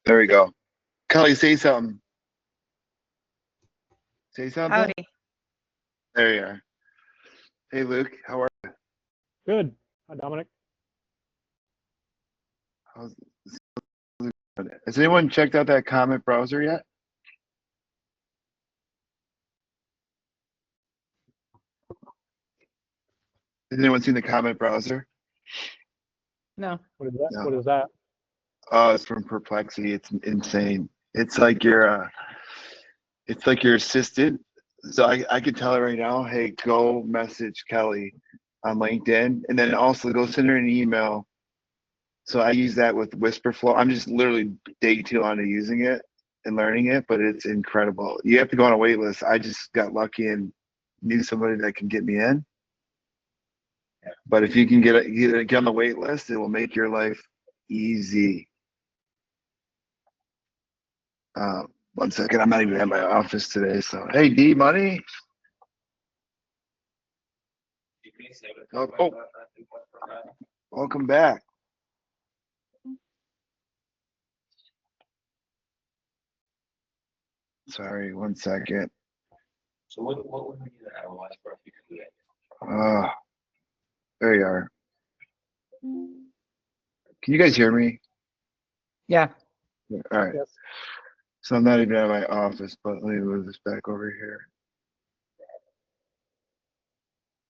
There we go. Kelly, say something. Say something. Howdy. There you are. Hey, Luke. How are you? Good. Hi, Dominic. Has anyone checked out that comment browser yet? Has anyone seen the comment browser? No. What is that? No. What is that? Oh, it's from Perplexity. It's insane. It's like your assistant. So I could tell her right now, hey, go message Kelly on LinkedIn, and then also go send her an email. So I use that with Whisperflow. I'm just literally day 2 onto using it and learning it, but it's incredible. You have to go on a wait list. I just got lucky and knew somebody that can get me in. But if you can get on the wait list, it will make your life easy. 1 second, I'm not even at my office today. So, hey, D Money. Oh, welcome back. Sorry, 1 second. So what would we need to analyze for if you could do that? There you are. Can you guys hear me? Yeah. All right. Yes. So I'm not even at my office, but let me move this back over here.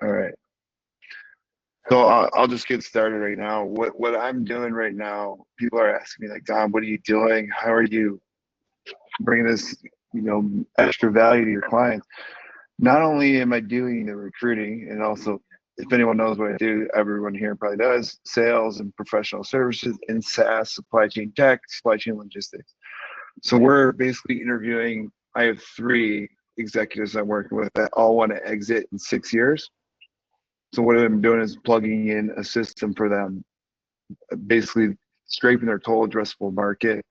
All right. So I'll just get started right now. What I'm doing right now, people are asking me like, Dom, what are you doing? How are you bringing this, extra value to your clients? Not only am I doing the recruiting, and also, if anyone knows what I do, everyone here probably does, sales and professional services in SaaS, supply chain tech, supply chain logistics. So we're basically interviewing, I have 3 executives I'm working with that all want to exit in 6 years. So what I'm doing is plugging in a system for them, basically scraping their total addressable market,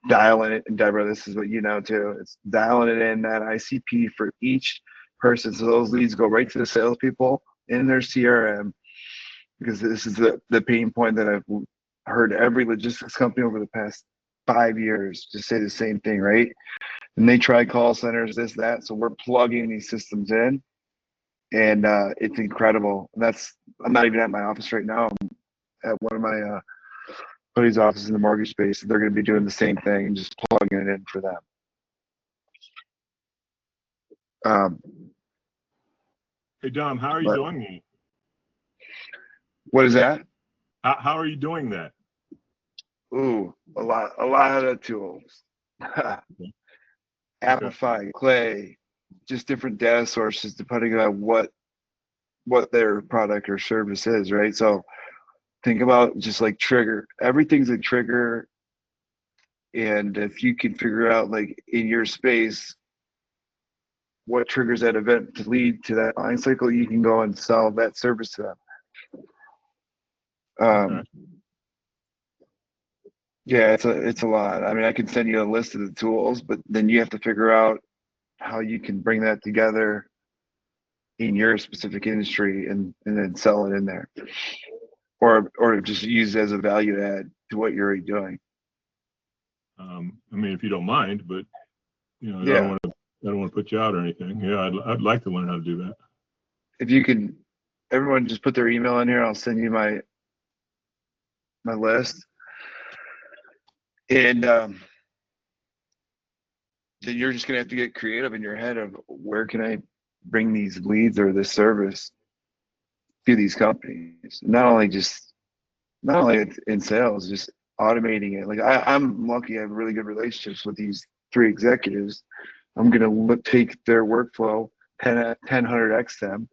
dialing it, and Deborah, this is what you know too, it's dialing it in that ICP for each person. So those leads go right to the salespeople in their CRM, because this is the pain point that I've heard every logistics company over the past 5 years just say the same thing, right? And they try call centers, this, that. So we're plugging these systems in, and it's incredible. And I'm not even at my office right now. I'm at one of my buddy's office in the mortgage space. They're going to be doing the same thing, just plugging it in for them. Hey Dom, how are you doing that? What is that? How are you doing that? Ooh, a lot of tools. Okay. Amplify, Clay, just different data sources depending on what their product or service is, right? So think about just like trigger. Everything's a trigger, and if you can figure out like in your space what triggers that event to lead to that line cycle, you can go and sell that service to them. Okay. Yeah, it's a lot. I mean, I can send you a list of the tools, but then you have to figure out how you can bring that together in your specific industry and then sell it in there, or just use it as a value add to what you're already doing. I mean, if you don't mind, but I Yeah. don't want to put you out or anything. Yeah, I'd like to learn how to do that. If you can, everyone just put their email in here. I'll send you my list, and then you're just gonna have to get creative in your head of where can I bring these leads or this service to these companies. Not only in sales, just automating it. Like I'm lucky I have really good relationships with these 3 executives. I'm gonna take their workflow 100x them,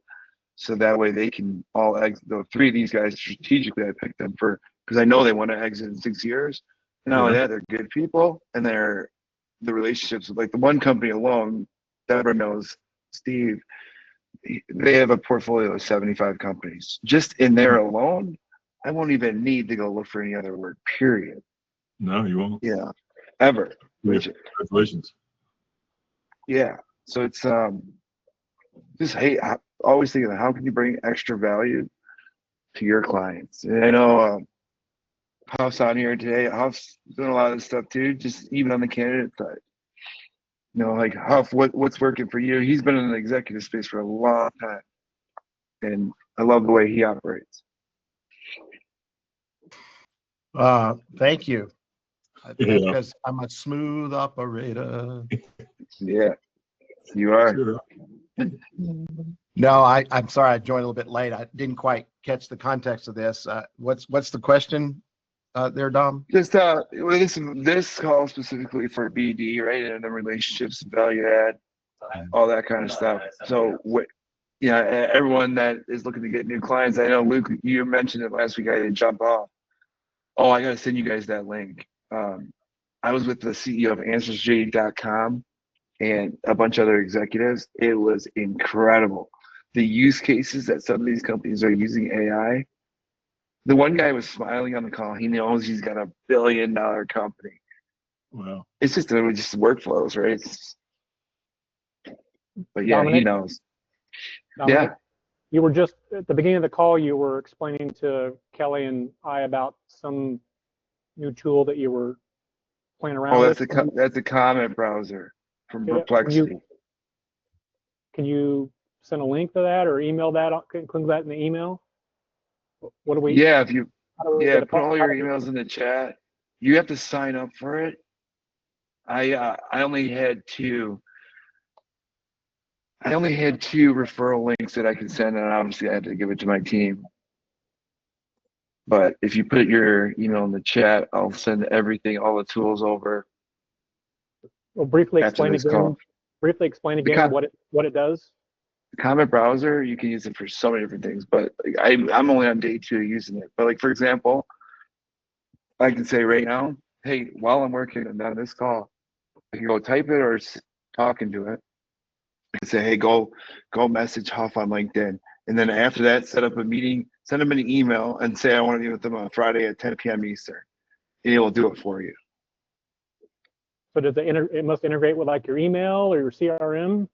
so that way they can all exit. The 3 of these guys strategically, I picked them because I know they want to exit in 6 years. And not only that, they're good people, and they're the relationships with, like, the one company alone, Deborah knows Steve, they have a portfolio of 75 companies. Just in there alone, I won't even need to go look for any other work, period. No, you won't. Yeah, ever. Congratulations. Yeah, so it's just, hey, always thinking, how can you bring extra value to your clients? And I know Huff's on here today. Huff's doing a lot of this stuff too, just even on the candidate side. Like Huff, what's working for you? He's been in the executive space for a long time, and I love the way he operates. Thank you. Yeah. Because I'm a smooth operator. Yeah, you are. Sure. No, I'm sorry I joined a little bit late. I didn't quite catch the context of this. What's the question there, Dom? Just this call specifically for BD, right? And the relationships, value add, all that kind of stuff. So everyone that is looking to get new clients, I know Luke, you mentioned it last week. I didn't jump off. Oh, I gotta send you guys that link. I was with the CEO of AnswersJ.com and a bunch of other executives. It was incredible. The use cases that some of these companies are using AI. The one guy was smiling on the call. He knows he's got $1 billion company. Wow. It's just workflows, right? But yeah, Dominic? he knows. Dominic, Yeah. you were just at the beginning of the call, you were explaining to Kelly and I about some new tool that you were playing around Oh, with. that's a comment browser from Yeah, Perplexity. Can you send a link to that or email that, include that in the email? What do we? Yeah, if you how do we get a- put all your emails in the chat. You have to sign up for it. I only had two. I only had two referral links that I could send, and obviously I had to give it to my team. But if you put your email in the chat, I'll send everything, all the tools over. Well, briefly After explain this again. call. Briefly explain The again what it does. The comment browser, you can use it for so many different things, but I'm only on day 2 using it. But like, for example, I can say right now, hey, while I'm working on this call, I can go type it or talk into it. I can say, hey, go message Huff on LinkedIn. And then after that, set up a meeting, send them an email and say, I want to meet with them on Friday at 10 p.m. Eastern. And it will do it for you. So does it must integrate with like your email or your CRM?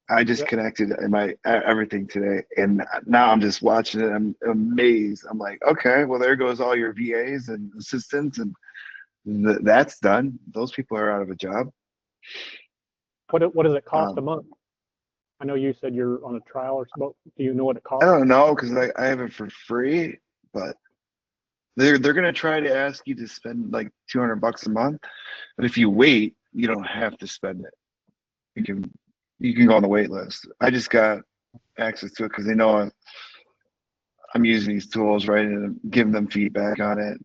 I just connected my everything today, and now I'm just watching it. I'm amazed. I'm like, okay, well, there goes all your VAs and assistants, and that's done. Those people are out of a job. What does it cost a month? I know you said you're on a trial or something. Do you know what it costs? I don't know because I have it for free, but they're gonna try to ask you to spend like $200 a month, but if you wait, you don't have to spend it. You can go on the wait list. I just got access to it because they know I'm using these tools, right, and I'm giving them feedback on it,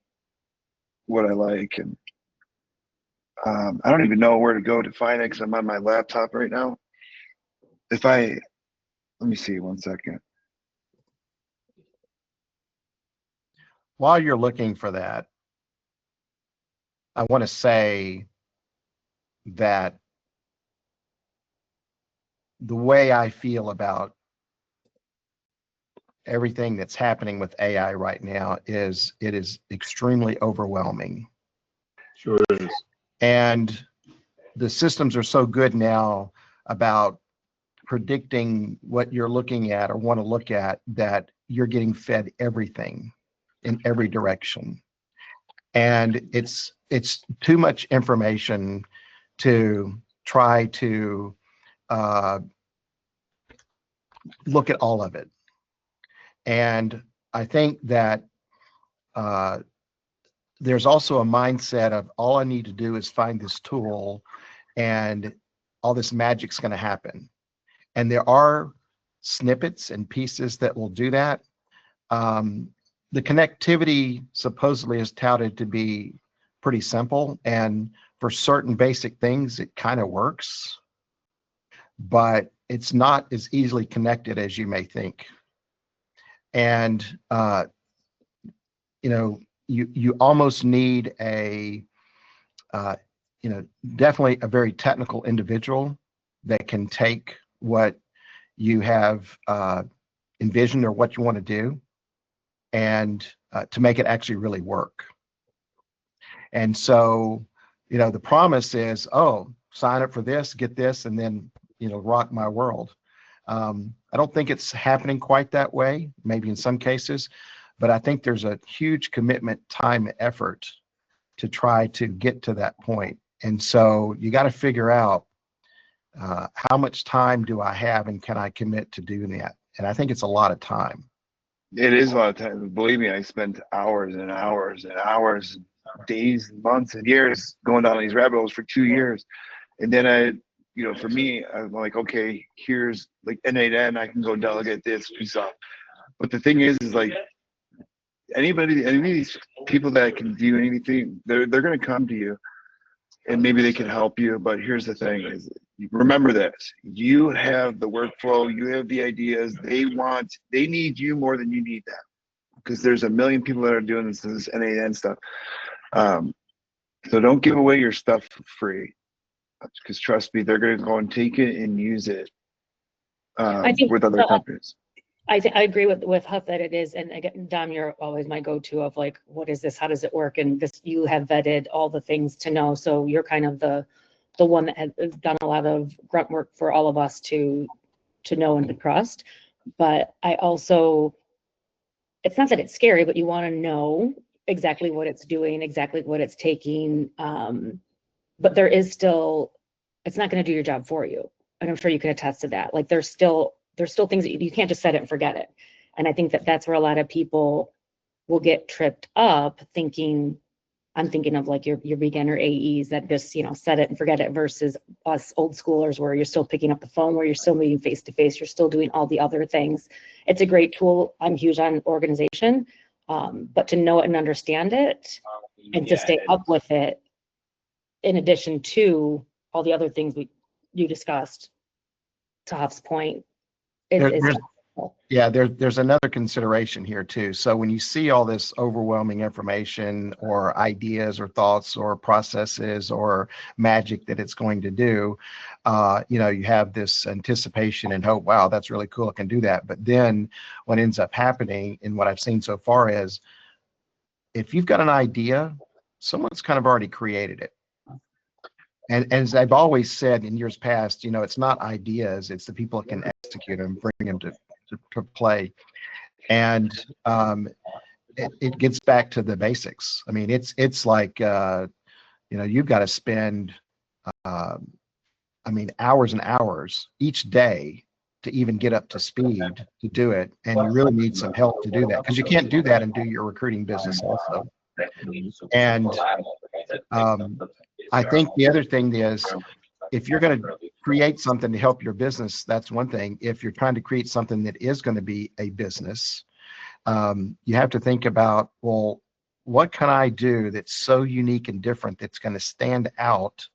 what I like, and I don't even know where to go to find it because I'm on my laptop right now. Let me see, 1 second. While you're looking for that, I want to say that the way I feel about everything that's happening with AI right now is it is extremely overwhelming. Sure is. And the systems are so good now about predicting what you're looking at or want to look at that you're getting fed everything in every direction. And it's too much information to try to look at all of it. And I think that there's also a mindset of all I need to do is find this tool and all this magic's going to happen. And there are snippets and pieces that will do that. The connectivity supposedly is touted to be pretty simple, and for certain basic things, it kind of works, but it's not as easily connected as you may think. And you almost need definitely a very technical individual that can take what you have envisioned or what you want to do and to make it actually really work. And so, the promise is, oh, sign up for this, get this, and then, rock my world. I don't think it's happening quite that way, maybe in some cases, but I think there's a huge commitment, time, and effort to try to get to that point. And so you got to figure out how much time do I have and can I commit to doing that? And I think it's a lot of time. It is a lot of time. Believe me, I spent hours and hours and hours, days, months, and years going down these rabbit holes for 2 years. And then for me, I'm like, okay, here's like N8N, I can go delegate this stuff. But the thing is like any of these people that can do anything, they're going to come to you, and maybe they can help you. But here's the thing: is remember this: you have the workflow, you have the ideas. They need you more than you need them, because there's a million people that are doing this N8N stuff. So don't give away your stuff for free, because trust me, they're going to go and take it and use it with other companies. I agree with Huff that it is, and again, Dom, you're always my go-to of like, what is this? How does it work? And this, you have vetted all the things to know, so you're kind of the one that has done a lot of grunt work for all of us to know and to trust. But I also, it's not that it's scary, but you want to know exactly what it's doing, exactly what it's taking. But there is still, it's not going to do your job for you, and I'm sure you can attest to that. Like there's still things that you can't just set it and forget it. And I think that that's where a lot of people will get tripped up thinking, I'm thinking of like your beginner AEs that just, set it and forget it, versus us old schoolers where you're still picking up the phone, where you're still meeting face to face, you're still doing all the other things. It's a great tool. I'm huge on organization, but to know it and understand it and to stay up with it, in addition to all the other things you discussed, to Huff's point, there's another consideration here too. So when you see all this overwhelming information or ideas or thoughts or processes or magic that it's going to do, you have this anticipation and hope, wow, that's really cool, I can do that. But then what ends up happening, and what I've seen so far, is if you've got an idea, someone's kind of already created it. And as I've always said in years past, it's not ideas, it's the people that can execute them, bring them to play. And it gets back to the basics. I mean, it's like, you've got to spend, hours and hours each day to even get up to speed to do it. And you really need some help to do that, because you can't do that and do your recruiting business also. And I think the other thing is, if you're going to create something to help your business, that's one thing. If you're trying to create something that is going to be a business, you have to think about, well, what can I do that's so unique and different that's going to stand out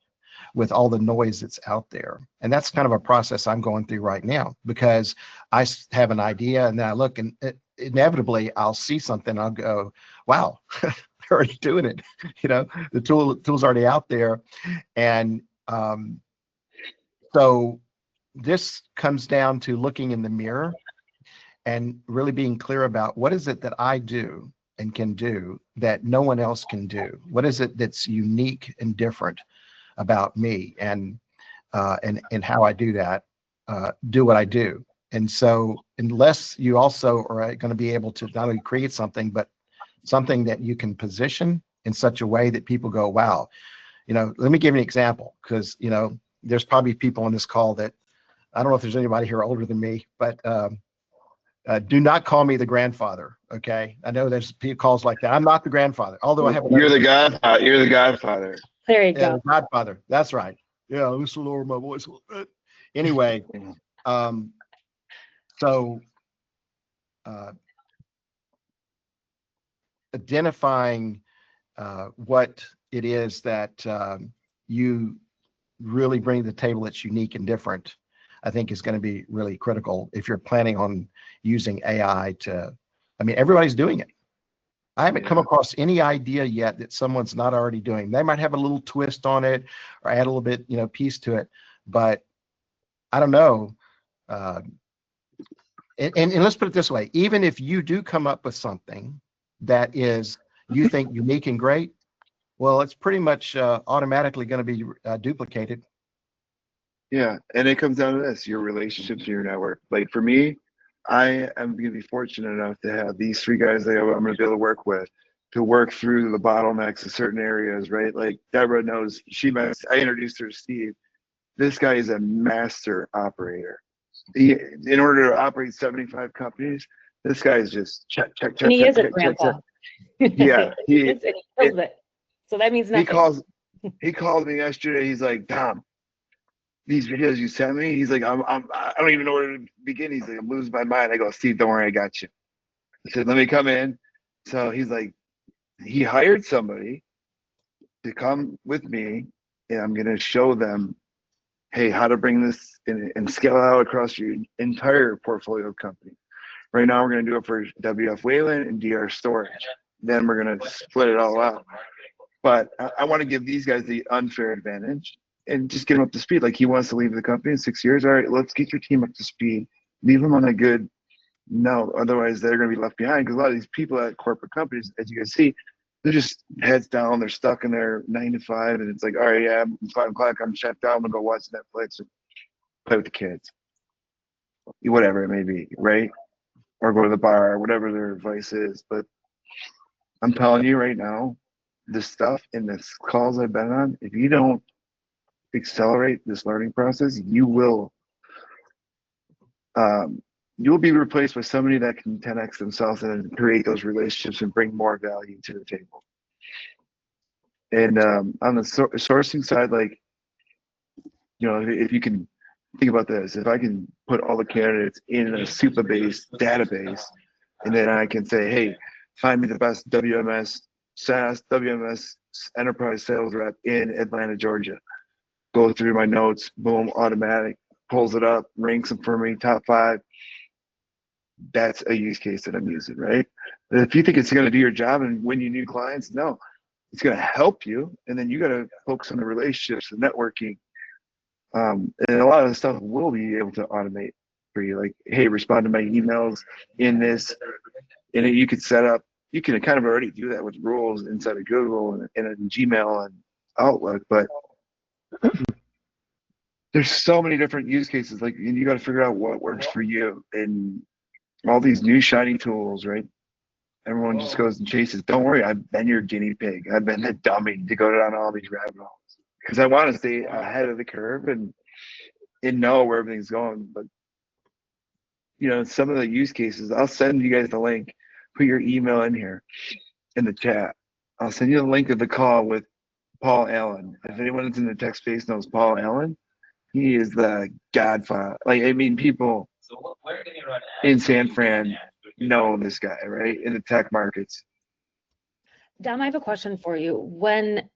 with all the noise that's out there? And that's kind of a process I'm going through right now, because I have an idea and then I look, and inevitably I'll see something, I'll go, wow, they're already doing it. The tool's already out there. And so this comes down to looking in the mirror and really being clear about, what is it that I do and can do that no one else can do? What is it that's unique and different about me, and how I do that, do what I do? And so unless you also are going to be able to not only create something, but something that you can position in such a way that people go, wow, let me give you an example, because, there's probably people on this call that, I don't know if there's anybody here older than me, but do not call me the grandfather. Okay. I know there's calls like that. I'm not the grandfather, although I have. You're the godfather. You're the godfather. There you go. Godfather. That's right. Yeah. Let's lower my voice a little bit. Anyway. So identifying what it is that you really bring to the table that's unique and different, I think is going to be really critical if you're planning on using AI to, everybody's doing it. I haven't come across any idea yet that someone's not already doing. They might have a little twist on it or add a little bit, piece to it, but I don't know. And let's put it this way, even if you do come up with something that is, you think unique and great, well, it's pretty much automatically going to be duplicated. Yeah, and it comes down to this: your relationships and your network. Like for me, I am going to be fortunate enough to have these three guys that I'm going to be able to work with to work through the bottlenecks in certain areas, right? Like Deborah knows, I introduced her to Steve. This guy is a master operator. In order to operate 75 companies, this guy is just check. And he is a grandpa. Yeah, He is, and he kills it. So that means nothing. He called me yesterday. He's like, Dom, these videos you sent me. He's like, I don't even know where to begin. He's like, I'm losing my mind. I go, Steve, don't worry, I got you. I said, let me come in. So he's like, he hired somebody to come with me, and I'm going to show them, hey, how to bring this in and scale it out across your entire portfolio of companies. Right now, we're going to do it for WF Wayland and DR Storage. Then we're going to split it all out. But I want to give these guys the unfair advantage and just get them up to speed. Like, he wants to leave the company in 6 years. All right, let's get your team up to speed. Leave them on a good note. Otherwise, they're going to be left behind, because a lot of these people at corporate companies, as you guys see, they're just heads down. They're stuck in their 9 to 5, and it's like, all right, yeah, 5 o'clock, I'm shut down. I'm going to go watch Netflix and play with the kids. Whatever it may be, right? Or go to the bar, whatever their advice is. But I'm telling you right now, this stuff in the calls I've been on, if you don't accelerate this learning process, you will be replaced by somebody that can 10x themselves and create those relationships and bring more value to the table. And on the sourcing side, like, if you can think about this, if I can put all the candidates in a super-based database, and then I can say, hey, find me the best WMS SaaS, WMS enterprise sales rep in Atlanta, Georgia. Go through my notes, boom, automatic, pulls it up, ranks them for me, top 5. That's a use case that I'm using, right? But if you think it's going to do your job and win you new clients, no, it's going to help you. And then you got to focus on the relationships, the networking. And a lot of the stuff will be able to automate for you. Like, hey, respond to my emails in this. And you could set up, you can kind of already do that with rules inside of Google and in Gmail and Outlook, but there's so many different use cases. Like, and you got to figure out what works for you. And all these new shiny tools, right? Everyone just goes and chases. Don't worry, I've been your guinea pig. I've been the dummy to go down all these rabbit holes, because I want to stay ahead of the curve and know where everything's going. But some of the use cases, I'll send you guys the link. Put your email in here in the chat. I'll send you the link of the call with Paul Allen. If anyone that's in the tech space knows Paul Allen, he is the godfather. Like, I mean, people in San Fran know this guy, right? In the tech markets. Dom, I have a question for you. When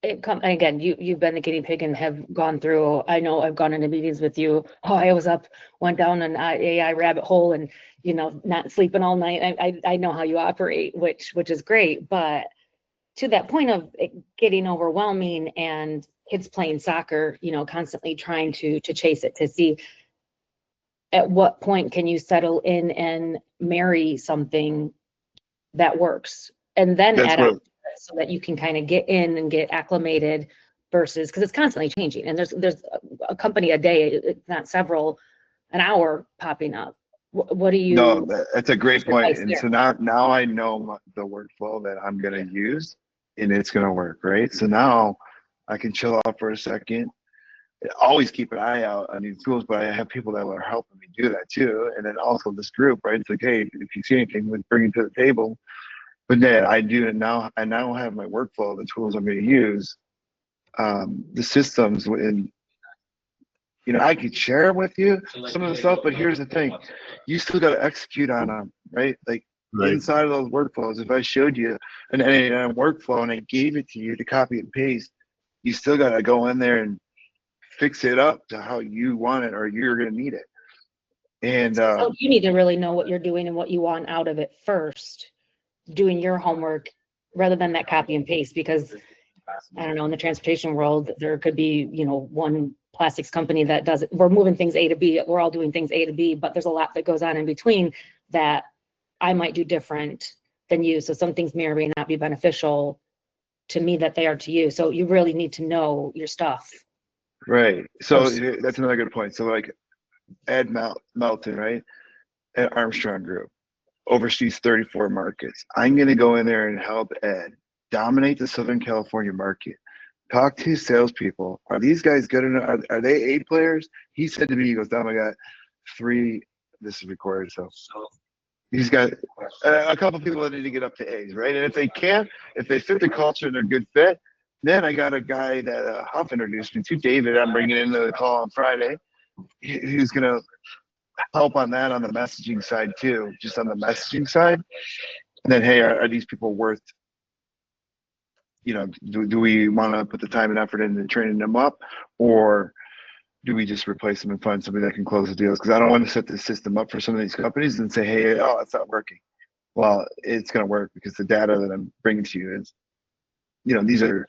it comes, again, you've been the guinea pig and have gone through, I know I've gone into meetings with you. Oh, I was up, went down an AI rabbit hole and, not sleeping all night. I know how you operate, which is great. But to that point of it getting overwhelming and kids playing soccer, constantly trying to chase it, to see at what point can you settle in and marry something that works, and then add on so that you can kind of get in and get acclimated, versus, because it's constantly changing and there's a company a day, not several, an hour popping up. What do you? No, that's a great point. And so now I know the workflow that I'm going to use, and it's going to work, right? So now I can chill out for a second. Always keep an eye out on these tools, but I have people that are helping me do that too. And then also this group, right? It's like, hey, if you see anything, let's bring it to the table. But then I now have my workflow, the tools I'm going to use, the systems, and I could share with you some of the stuff, but here's the thing: you still got to execute on them, right? Like, inside of those workflows, if I showed you an N8N workflow and I gave it to you to copy and paste, you still got to go in there and fix it up to how you want it, or you're going to need it. And so you need to really know what you're doing and what you want out of it first, doing your homework rather than that copy and paste. Because I don't know, in the transportation world, there could be, one plastics company that does it. We're moving things A to B. We're all doing things A to B, but there's a lot that goes on in between that I might do different than you. So some things may or may not be beneficial to me that they are to you. So you really need to know your stuff. Right. So that's another good point. So, like, Ed Melton, right? At Armstrong Group, oversees 34 markets. I'm going to go in there and help Ed dominate the Southern California market. Talk to salespeople. Are these guys good enough? Are they A players? He said to me, he goes, Dom, I got 3. This is recorded, so he's got a couple people that need to get up to A's, right? And if they can't, if they fit the culture and they're a good fit, then I got a guy that Huff introduced me to, David. I'm bringing into the call on Friday. Who's going to help on that on the messaging side too, just on the messaging side. And then, hey, are these people worth, do we want to put the time and effort into training them up, or do we just replace them and find somebody that can close the deals? Because I don't want to set the system up for some of these companies and say, hey, oh, it's not working. Well, it's going to work because the data that I'm bringing to you is, these are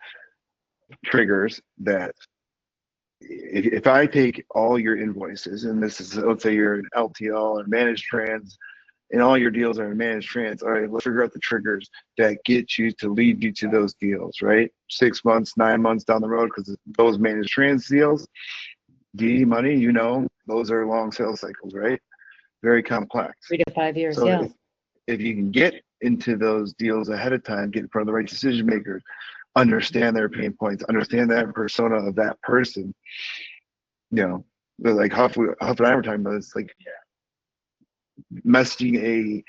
triggers that if I take all your invoices, and this is, let's say you're an LTL or managed trans, and all your deals are in managed trans, all right, let's figure out the triggers that get you to lead you to those deals, right? 6 months, 9 months down the road, because those managed trans deals, D money, those are long sales cycles, right? Very complex. 3 to 5 years, So yeah. if you can get into those deals ahead of time, get in front of the right decision makers, understand their pain points, understand that persona of that person, like Huff and I were talking about, it's like messaging a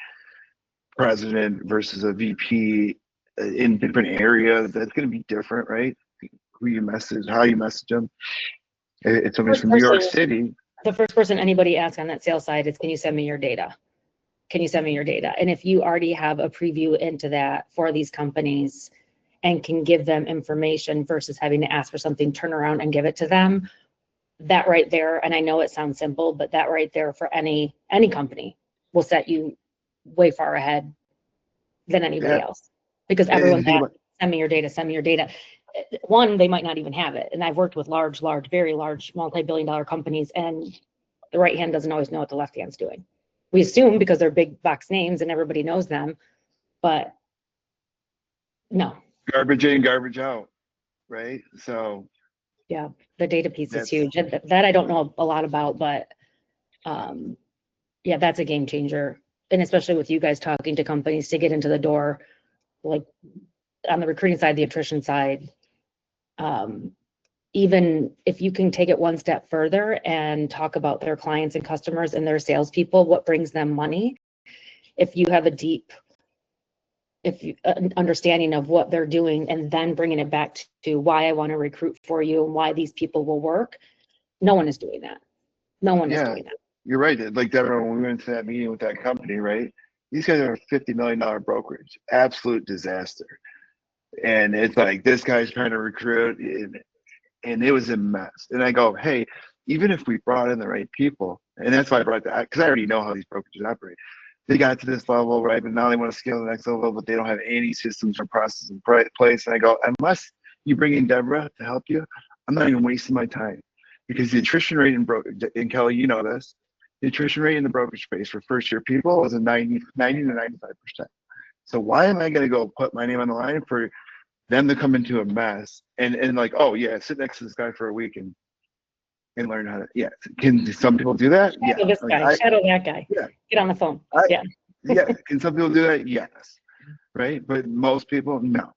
president versus a VP in different areas. That's going to be different, right? Who you message, how you message them. It's somebody from New York City. The first person anybody asks on that sales side is, can you send me your data? Can you send me your data? And if you already have a preview into that for these companies and can give them information versus having to ask for something, turn around and give it to them, that right there, and I know it sounds simple, but that right there for any company will set you way far ahead than anybody else. Because everyone's asking, send me your data, send me your data. One, they might not even have it. And I've worked with large, very large, multi-billion-dollar companies, and the right hand doesn't always know what the left hand's doing. We assume because they're big box names and everybody knows them, but no. Garbage in, garbage out, right? So yeah, the data piece is huge. That I don't know a lot about, but yeah, that's a game changer. And especially with you guys talking to companies to get into the door, like on the recruiting side, the attrition side, even if you can take it one step further and talk about their clients and customers and their salespeople, what brings them money. If you have a deep understanding of what they're doing and then bringing it back to why I want to recruit for you and why these people will work, no one is doing that. No one is doing that. You're right. Like Deborah, when we went to that meeting with that company, right? These guys are a $50 million brokerage, absolute disaster. And it's like, this guy's trying to recruit, and it was a mess. And I go, hey, even if we brought in the right people, and that's why I brought that, because I already know how these brokerages operate. They got to this level, right? But now they want to scale to the next level, but they don't have any systems or processes in place. And I go, unless you bring in Deborah to help you, I'm not even wasting my time. Because the attrition rate in brokerage, and Kelly, you know this, the attrition rate in the brokerage space for first year people is a 90 to 95%. So why am I going to go put my name on the line for them to come into a mess and like, oh yeah, sit next to this guy for a week and learn how to, yeah. Can some people do that? Shadow this guy, shadow that guy. Yeah. Get on the phone. Yeah. Yeah. Can some people do that? Yes. Right. But most people, no.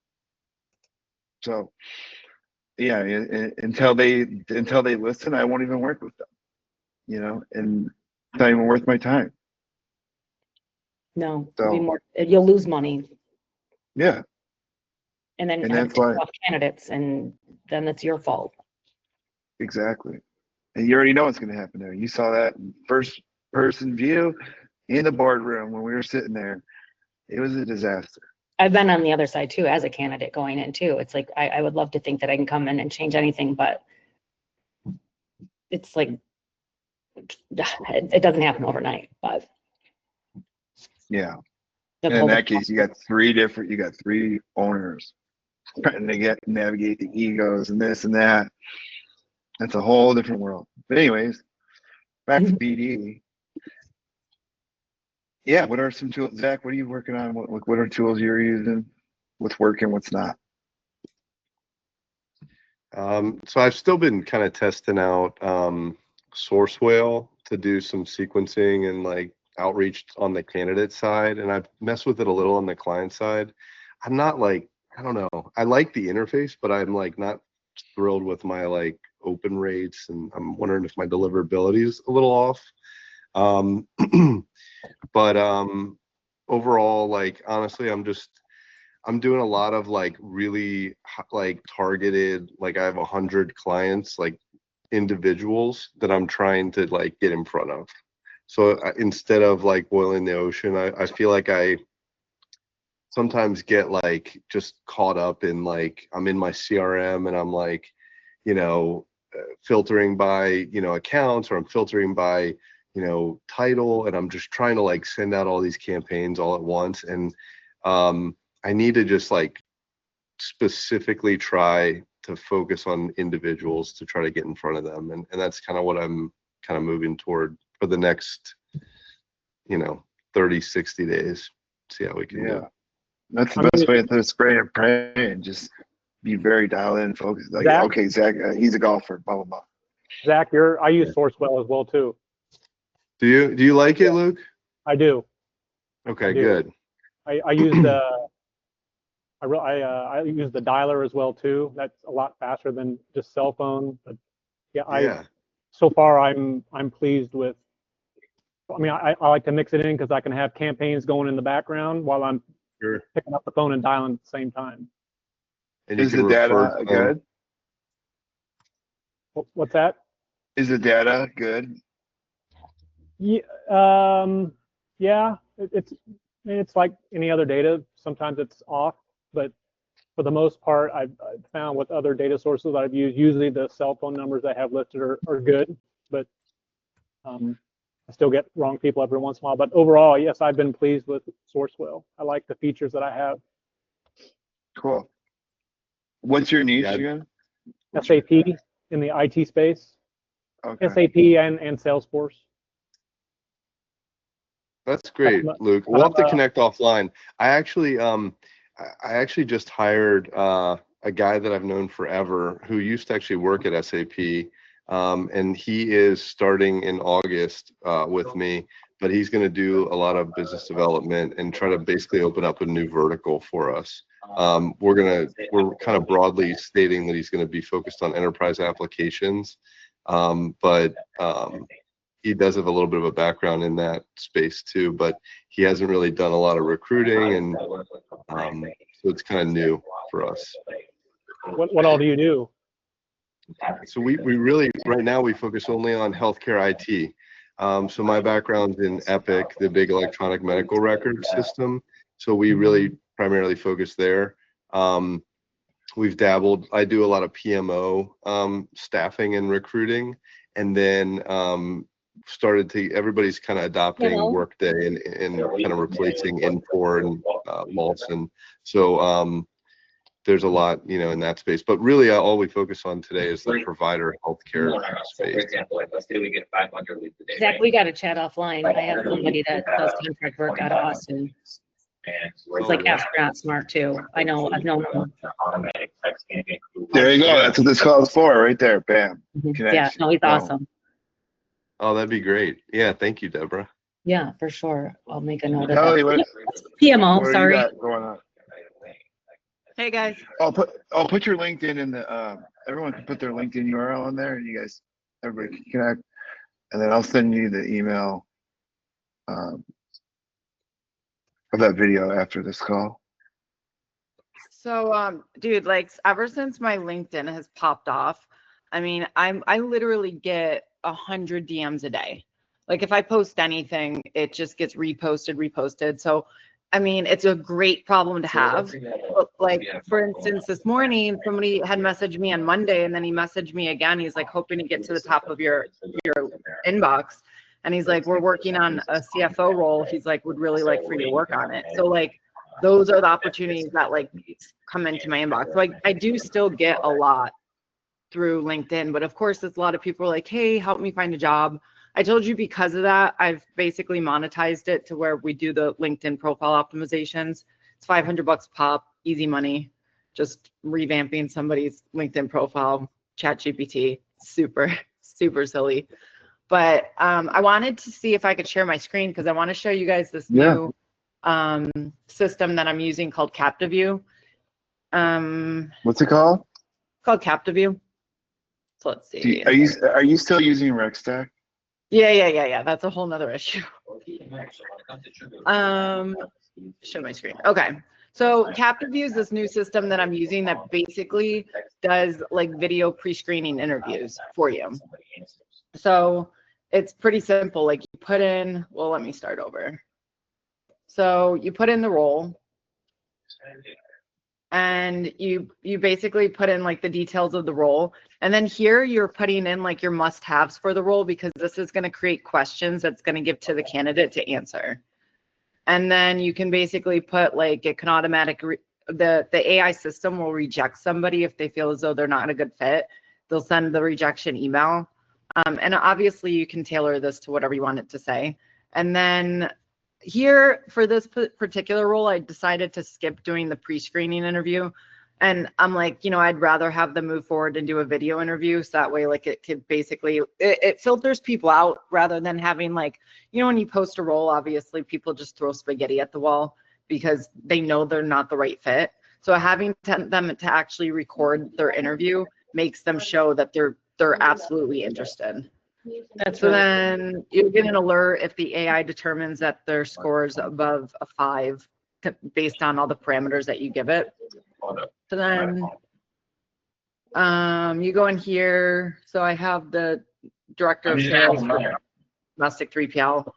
So yeah, until they listen, I won't even work with them, and it's not even worth my time. No, So, you'll lose money. Yeah. And then And have that's why, candidates, and then it's your fault. exactly. And you already know what's going to happen there. You saw that first person view in the boardroom when we were sitting there. It was a disaster. I've been on the other side too, as a candidate going in too. It's like, I would love to think that I can come in and change anything, but it's like, it doesn't happen overnight, but. Yeah. And in that case, you got three owners trying to navigate the egos and this and that. That's a whole different world. But anyways, back to BD. Yeah, what are some tools, Zach? What are you working on? What are tools you're using? What's working? What's not? So I've still been kind of testing out Source Whale to do some sequencing and like outreach on the candidate side, and I've messed with it a little on the client side. I'm not like, I don't know. I like the interface, but I'm like not thrilled with my like open rates, and I'm wondering if my deliverability is a little off. But overall, like honestly, I'm doing a lot of like really like targeted, like I have 100 clients, like individuals that I'm trying to like get in front of. So instead of like boiling the ocean, I feel like I sometimes get like just caught up in like, I'm in my CRM and I'm like, you know, filtering by, you know, accounts, or I'm filtering by, you know, title, and I'm just trying to like send out all these campaigns all at once. And I need to just like specifically try to focus on individuals to try to get in front of them. And that's kind of what I'm kind of moving toward for the next, you know, 30, 60 days. See how we can do. That's the best way to spray and pray, and just be very dialed in, focused. Like, Zach? okay, Zach, he's a golfer, blah, blah, blah. Zach, I use Sourcewell as well too. Do you like it, Luke? I do. Okay, I do. good. I use the I use the dialer as well too. That's a lot faster than just cell phone. But yeah, so far I'm pleased with. I mean, I like to mix it in because I can have campaigns going in the background while I'm picking up the phone and dialing at the same time. And is the data good? What's that? Is the data good? Yeah, yeah. It's like any other data. Sometimes it's off, but for the most part, I've found with other data sources I've used, usually the cell phone numbers I have listed are good, but I still get wrong people every once in a while. But overall, yes, I've been pleased with Sourcewell. I like the features that I have. Cool. What's your niche again? SAP in the IT space. Okay. SAP and Salesforce. That's great, Luke. We'll have to connect offline. I actually just hired a guy that I've known forever who used to actually work at SAP, and he is starting in August with me. But he's going to do a lot of business development and try to basically open up a new vertical for us. We're kind of broadly stating that he's going to be focused on enterprise applications, but he does have a little bit of a background in that space too, but he hasn't really done a lot of recruiting, and so it's kind of new for us. What all do you do? So we really, right now, we focus only on healthcare IT. So my background's in Epic, the big electronic medical record system. So we really primarily focus there. We've dabbled, I do a lot of PMO staffing and recruiting, and then everybody's kind of adopting Workday and kind of replacing Infor and Molson. So there's a lot, you know, in that space. But really, all we focus on today is the provider healthcare space. For example, like let's say we get 500 leads a day. Zach, we got to chat offline. I have somebody that does contract work out of Austin. It's like astronaut smart too. I've known him. There you go. That's what this call is for, right there. Bam. Yeah, no, he's awesome. Oh, that'd be great. Yeah, thank you, Deborah. Yeah, for sure. I'll make a note of Kelly, that. what PMO, do sorry. you got going on? Hey guys. I'll put your LinkedIn in the everyone can put their LinkedIn URL in there, and you guys, everybody can connect, and then I'll send you the email of that video after this call. So dude, like ever since my LinkedIn has popped off, I mean, I literally get 100 DMs a day. Like if I post anything, it just gets reposted. So I mean, it's a great problem to have. But like, for instance, this morning, somebody had messaged me on Monday, and then he messaged me again. He's like, hoping to get to the top of your inbox. And he's like, we're working on a CFO role. He's like, would really like for you to work on it. So like, those are the opportunities that like come into my inbox. So I do still get a lot through LinkedIn, but of course, there's a lot of people are like, hey, help me find a job. I told you because of that, I've basically monetized it to where we do the LinkedIn profile optimizations. It's $500 a pop, easy money, just revamping somebody's LinkedIn profile, ChatGPT, super, super silly. But I wanted to see if I could share my screen because I want to show you guys this Yeah. new system that I'm using called CaptivU. What's it called? It's called CaptivU. So let's see. Are you still using RecStack? Yeah. That's a whole nother issue. Show my screen. Okay. So CaptivU is this new system that I'm using that basically does like video pre-screening interviews for you. So it's pretty simple. Like you put in, well, let me start over. So you put in the role and you basically put in like the details of the role. And then here you're putting in like your must-haves for the role because this is going to create questions that's going to give to the candidate to answer. And then you can basically put like it can automatically, the AI system will reject somebody if they feel as though they're not a good fit. They'll send the rejection email. And obviously you can tailor this to whatever you want it to say. And then here for this particular role, I decided to skip doing the pre-screening interview. And I'm like, you know, I'd rather have them move forward and do a video interview. So that way, like it could basically, it filters people out rather than having like, you know, when you post a role, obviously people just throw spaghetti at the wall because they know they're not the right fit. So having them to actually record their interview makes them show that they're absolutely interested. That's So really then you get an alert if the AI determines that their score is above a 5 based on all the parameters that you give it. So then you go in here. So I have the director of sales for domestic 3PL.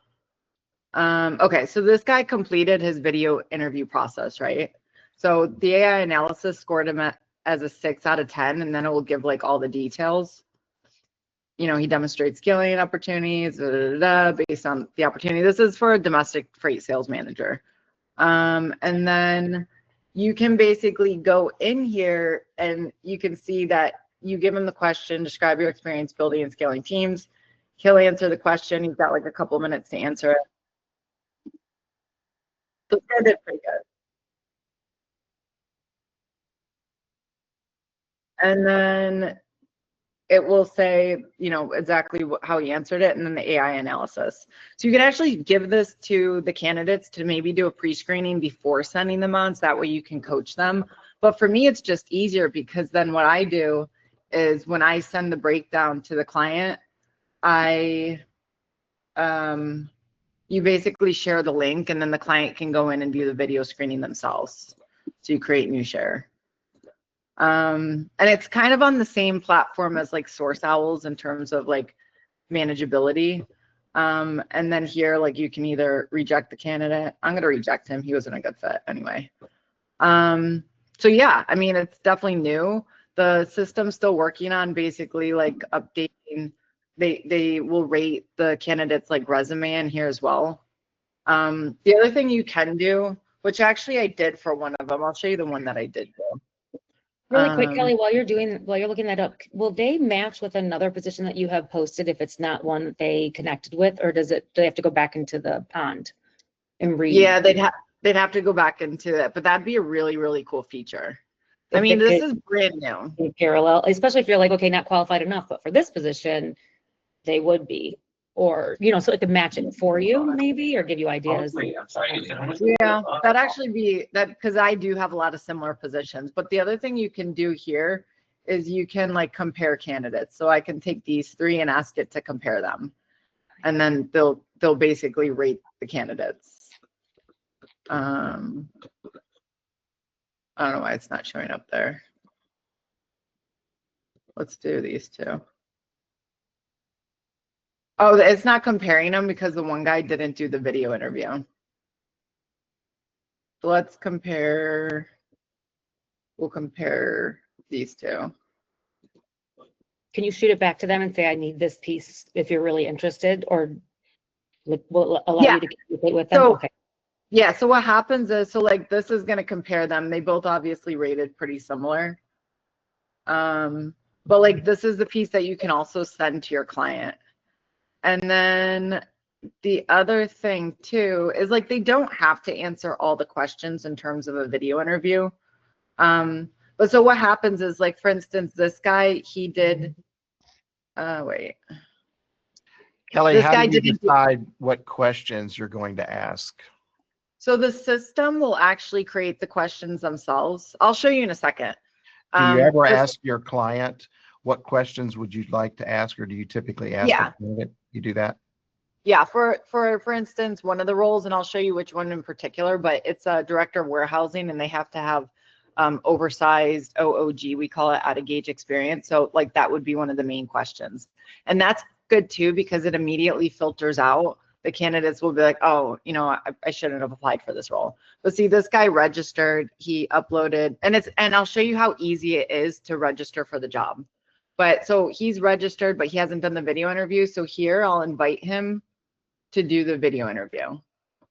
Okay, so this guy completed his video interview process, right? So the AI analysis scored him as a 6 out of 10, and then it will give like all the details. You know, he demonstrates scaling opportunities based on the opportunity. This is for a domestic freight sales manager. And then you can basically go in here and you can see that you give him the question, describe your experience building and scaling teams. He'll answer the question. He's got like a couple minutes to answer it. So I did pretty good. And then it will say, you know, exactly how he answered it, and then the AI analysis. So you can actually give this to the candidates to maybe do a pre-screening before sending them on, so that way you can coach them. But for me, it's just easier because then what I do is when I send the breakdown to the client, you basically share the link, and then the client can go in and do the video screening themselves. So you create new share. And it's kind of on the same platform as like Source Owls in terms of like manageability. And then here, like you can either reject the candidate. I'm going to reject him. He wasn't a good fit anyway. So yeah, I mean, it's definitely new. The system's still working on basically like updating. They will rate the candidate's like resume in here as well. The other thing you can do, which actually I did for one of them, I'll show you the one that I did do. Really quick, Kelly, while you're looking that up, will they match with another position that you have posted if it's not one that they connected with, or do they have to go back into the pond and read? Yeah, they'd have to go back into it, but that'd be a really, really cool feature. I mean, this is brand new. In parallel, especially if you're like, okay, not qualified enough, but for this position, they would be. Or, you know, so it could match it for you maybe, or give you ideas. Yeah, that'd actually be that, because I do have a lot of similar positions. But the other thing you can do here is you can like compare candidates. So I can take these 3 and ask it to compare them. And then they'll basically rate the candidates. I don't know why it's not showing up there. Let's do these 2. Oh, it's not comparing them because the one guy didn't do the video interview. So let's compare. We'll compare these 2. Can you shoot it back to them and say, I need this piece if you're really interested, or will it allow you to communicate with them? So, okay. Yeah, so what happens is, so like this is going to compare them. They both obviously rated pretty similar. But like this is the piece that you can also send to your client. And then the other thing too is like they don't have to answer all the questions in terms of a video interview. But so what happens is, like, for instance, this guy, he did wait. Kelly, This how guy do you didn't do- decide what questions you're going to ask? So the system will actually create the questions themselves. I'll show you in a second. Do you ever this- ask your client what questions would you like to ask, or do you typically ask Yeah. the candidate? You do that? Yeah, for instance, one of the roles, and I'll show you which one in particular, but it's a director of warehousing, and they have to have oversized OOG, we call it, out of gauge experience. So like that would be one of the main questions. And that's good too, because it immediately filters out. The candidates will be like, oh, you know, I shouldn't have applied for this role. But see, this guy registered, he uploaded, and I'll show you how easy it is to register for the job. But so he's registered, but he hasn't done the video interview. So here I'll invite him to do the video interview.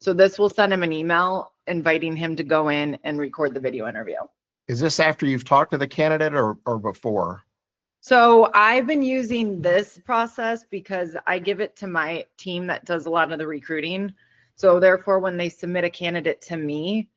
So this will send him an email inviting him to go in and record the video interview. Is this after you've talked to the candidate or before? So I've been using this process because I give it to my team that does a lot of the recruiting. So therefore, when they submit a candidate to me,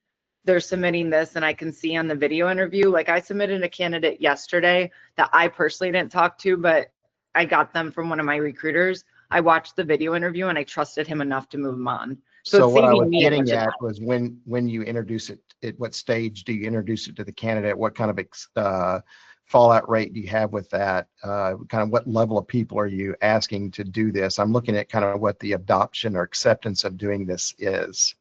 they're submitting this, and I can see on the video interview, like I submitted a candidate yesterday that I personally didn't talk to, but I got them from one of my recruiters. I watched the video interview and I trusted him enough to move him on. So it's what I saving was me a getting bunch of at time. was when you introduce it, at what stage do you introduce it to the candidate? What kind of fallout rate do you have with that? Kind of what level of people are you asking to do this? I'm looking at kind of what the adoption or acceptance of doing this is.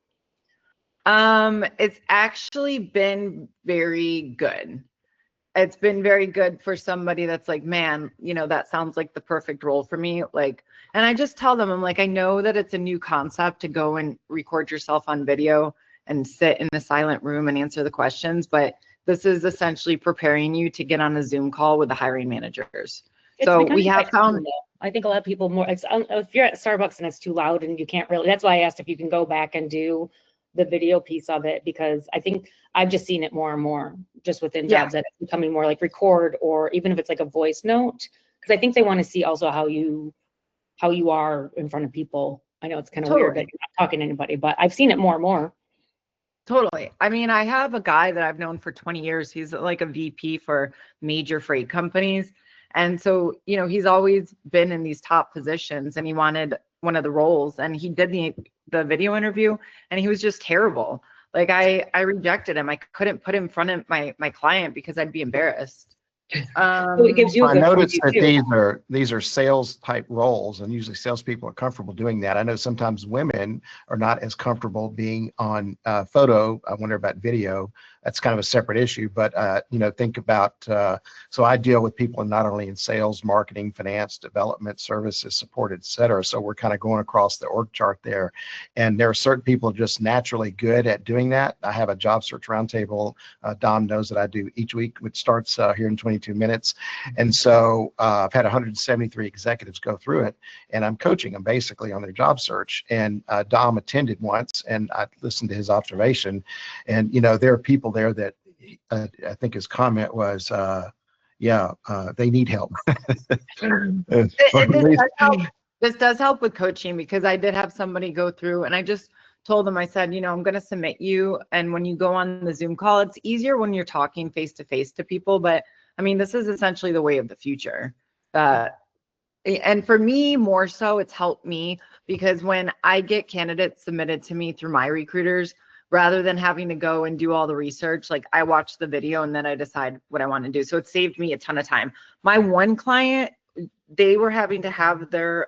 It's actually been very good. It's been very good for somebody that's like, man, you know, that sounds like the perfect role for me. Like, and I just tell them, I'm like, I know that it's a new concept to go and record yourself on video and sit in a silent room and answer the questions, but this is essentially preparing you to get on a Zoom call with the hiring managers. It's So becoming we have quite common, found, though. I think a lot of people more, if you're at Starbucks and it's too loud and you can't really, that's why I asked if you can go back and do the video piece of it, because I think I've just seen it more and more just within Yeah. jobs that it's becoming more like record, or even if it's like a voice note, because I think they want to see also how you are in front of people. I know it's kind of weird that Totally. you're not talking to anybody, but I've seen it more and more. Totally. I mean, I have a guy that I've known for 20 years. He's like a VP for major freight companies. And so, you know, he's always been in these top positions, and he wanted one of the roles, and he did the video interview, and he was just terrible. Like I rejected him. I couldn't put him in front of my client because I'd be embarrassed. So it gives you a I good noticed that preview, too. these are sales type roles, and usually salespeople are comfortable doing that. I know sometimes women are not as comfortable being on photo. I wonder about video. That's kind of a separate issue, but you know, think about. So I deal with people not only in sales, marketing, finance, development, services, support, et cetera. So we're kind of going across the org chart there, and there are certain people just naturally good at doing that. I have a job search roundtable. Dom knows that I do each week, which starts here in 22 minutes. And so I've had 173 executives go through it, and I'm coaching them basically on their job search. And Dom attended once, and I listened to his observation. And, you know, there are people there that I think his comment was, they need help. This does help with coaching, because I did have somebody go through, and I just told them, I said, you know, I'm going to submit you. And when you go on the Zoom call, it's easier when you're talking face to face to people. But I mean, this is essentially the way of the future. And for me, more so, it's helped me, because when I get candidates submitted to me through my recruiters, rather than having to go and do all the research, like I watch the video and then I decide what I want to do. So it saved me a ton of time. My one client, they were having to have their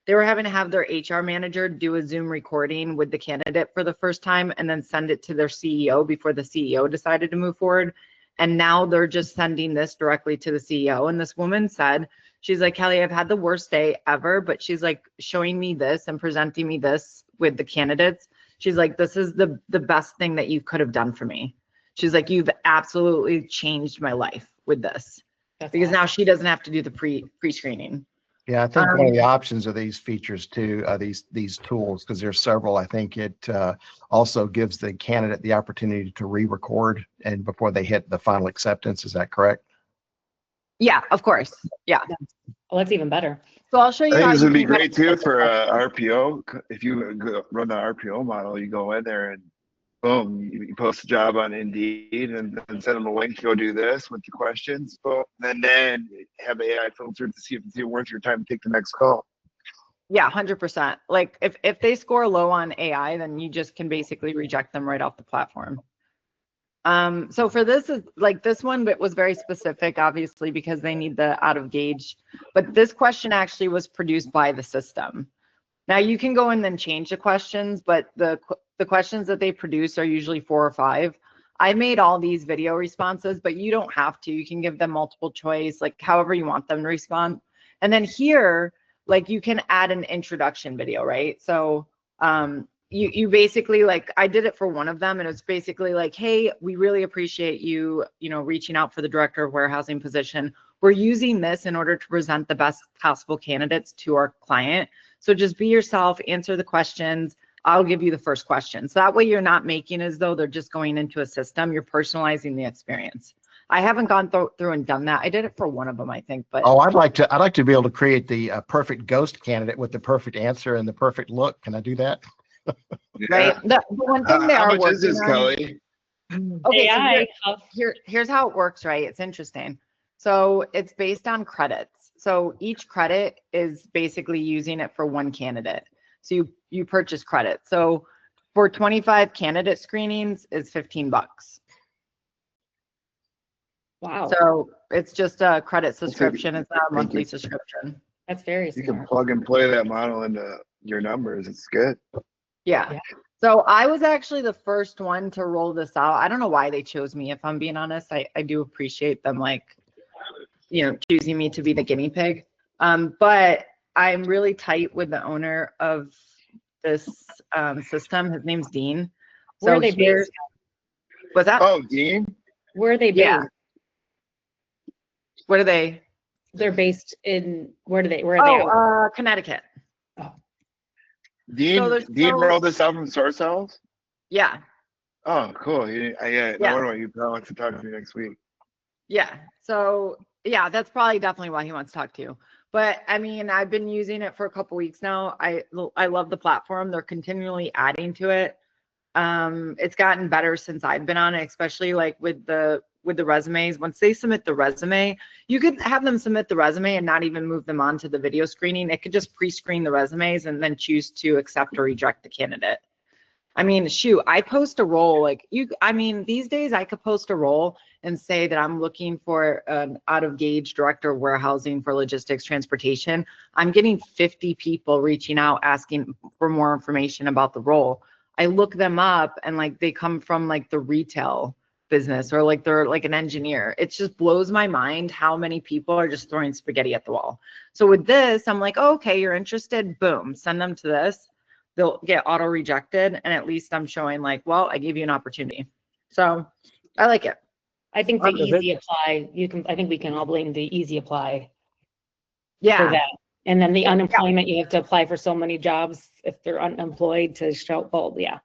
HR manager do a Zoom recording with the candidate for the first time and then send it to their CEO before the CEO decided to move forward. And now they're just sending this directly to the CEO. And this woman said, she's like, Kelly, I've had the worst day ever, but she's like showing me this and presenting me this with the candidates. She's like, this is the best thing that you could have done for me. She's like, you've absolutely changed my life with this. That's Because now awesome. she doesn't have to do the pre-screening. Yeah, I think one of the options of these features too, these tools, because there's several, I think it also gives the candidate the opportunity to re-record and before they hit the final acceptance. Is that correct? Yeah, of course. Yeah. Well, that's even better. So I'll show I you think how this you would be can great too for RPO. If you run the RPO model, you go in there and boom, you post a job on Indeed and then send them a link to go do this with the questions. Boom, and then have AI filter to see if it's even worth your time to take the next call. Yeah, 100%. Like if they score low on AI, then you just can basically reject them right off the platform. So for this is like this one, but was very specific, obviously, because they need the out of gauge. But this question actually was produced by the system. Now you can go in and change the questions, but the questions that they produce are usually 4 or 5. I made all these video responses, but you don't have to. You can give them multiple choice, like however you want them to respond. And then here, like you can add an introduction video, right? So you basically, like I did it for one of them, and it's basically like, hey, we really appreciate you, reaching out for the director of warehousing position. We're using this in order to present the best possible candidates to our client. So just be yourself, answer the questions. I'll give you the first question. So that way you're not making as though they're just going into a system. You're personalizing the experience. I haven't gone through and done that. I did it for one of them, I think. But Oh, I'd like to be able to create the perfect ghost candidate with the perfect answer and the perfect look. Can I do that? Right. The one thing they How are much is working this, on. Kelly? Okay, so AI. here's how it works, right? It's interesting. So it's based on credits. So each credit is basically using it for one candidate. So you purchase credit. So for 25 candidate screenings is $15. Wow, So it's just a credit subscription. It's not a Thank monthly you. subscription. that's very You can smart. plug and play that model into your numbers. It's good. Yeah. Yeah. So I was actually the first one to roll this out. I don't know why they chose me, if I'm being honest. I do appreciate them, like, choosing me to be the guinea pig. But I'm really tight with the owner of this system. His name's Dean. Where So are they here's based? what's that? Oh, Dean? Where are they Yeah. based? What are they? They're based in, where are they out? Oh, Connecticut. Dean there's Dean no- rolled this out from Source Cells? Yeah. Oh, cool. Yeah, no Yeah. wonder why you probably want to talk to me next week. Yeah. So yeah, that's probably definitely why he wants to talk to you. But I mean, I've been using it for a couple weeks now. I love the platform. They're continually adding to it. It's gotten better since I've been on it, especially like with the resumes. Once they submit the resume, you could have them submit the resume and not even move them on to the video screening. It could just pre-screen the resumes and then choose to accept or reject the candidate. I mean, shoot, I post a role these days I could post a role and say that I'm looking for an out of gauge director of warehousing for logistics transportation. I'm getting 50 people reaching out asking for more information about the role. I look them up and like they come from like the retail business or like they're like an engineer. It just blows my mind how many people are just throwing spaghetti at the wall. So with this, I'm like, oh, okay, you're interested, boom, send them to this. They'll get auto rejected, and at least I'm showing like, well, I gave you an opportunity. So I like it. I think the Is it- easy apply, I think we can all blame the easy apply for Yeah. that. And then the unemployment, you have to apply for so many jobs if they're unemployed to show, well, yeah.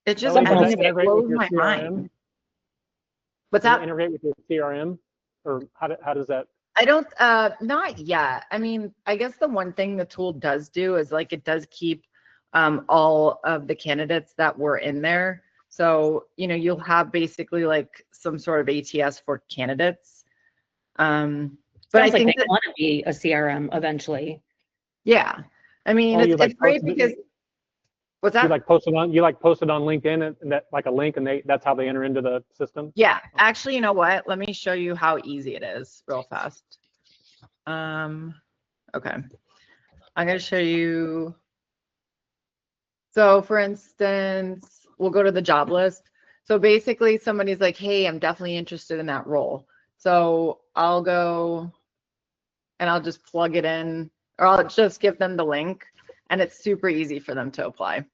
It just, Kelly, I does mean, that it integrate with blows your my CRM? mind. What's Does it that? integrate with your CRM? Or how does that? I don't, not yet. I mean, I guess the one thing the tool does do is like, it does keep all of the candidates that were in there. So, you'll have basically like some sort of ATS for candidates. But I Sounds like think they that, want to be a CRM eventually. yeah, I mean, Oh, you it's like great posted it- because, what's You that? like posted on LinkedIn and that like a link and that's how they enter into the system? Yeah, actually, you know what? Let me show you how easy it is real fast. Okay. I'm going to show you. So for instance, we'll go to the job list. So basically somebody's like, hey, I'm definitely interested in that role. So I'll go and I'll just plug it in, or I'll just give them the link, and it's super easy for them to apply.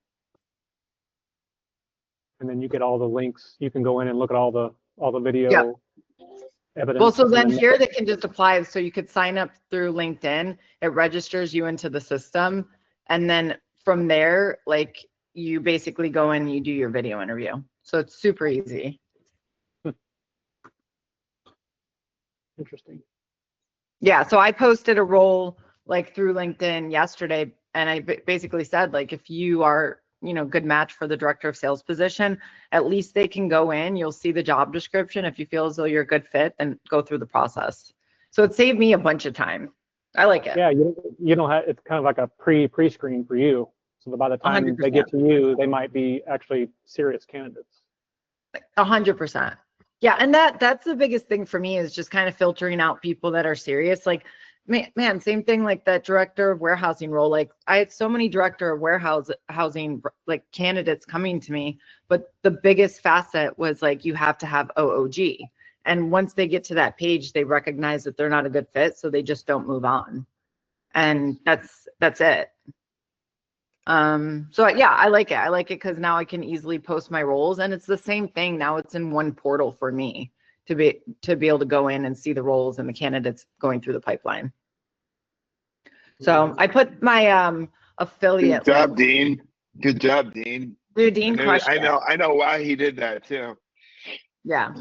And then you get all the links. You can go in and look at all the video Yeah. evidence. Well, so and then here they can just apply. So you could sign up through LinkedIn. It registers you into the system. And then from there, like you basically go in and you do your video interview. So it's super easy. Interesting. Yeah. So I posted a role like through LinkedIn yesterday. And I basically said, like, if you are, good match for the director of sales position, at least they can go in, you'll see the job description. If you feel as though you're a good fit, then go through the process. So it saved me a bunch of time. I like it. Yeah, you don't have, it's kind of like a pre-screen for you. So that by the time they 100%. get to you, they might be actually serious candidates. 100%. Yeah, and that's the biggest thing for me is just kind of filtering out people that are serious. Like, man, same thing like that director of warehousing role. Like, I had so many director of housing like candidates coming to me, but the biggest facet was like you have to have OOG. And once they get to that page, they recognize that they're not a good fit, so they just don't move on. And that's it. So yeah, I like it because now I can easily post my roles, and it's the same thing now. It's in one portal for me to be able to go in and see the roles and the candidates going through the pipeline. So I put my affiliate Good job, link. Dean. Good job, Dean. Dude, Dean crushed I it. know why he did that too. Yeah.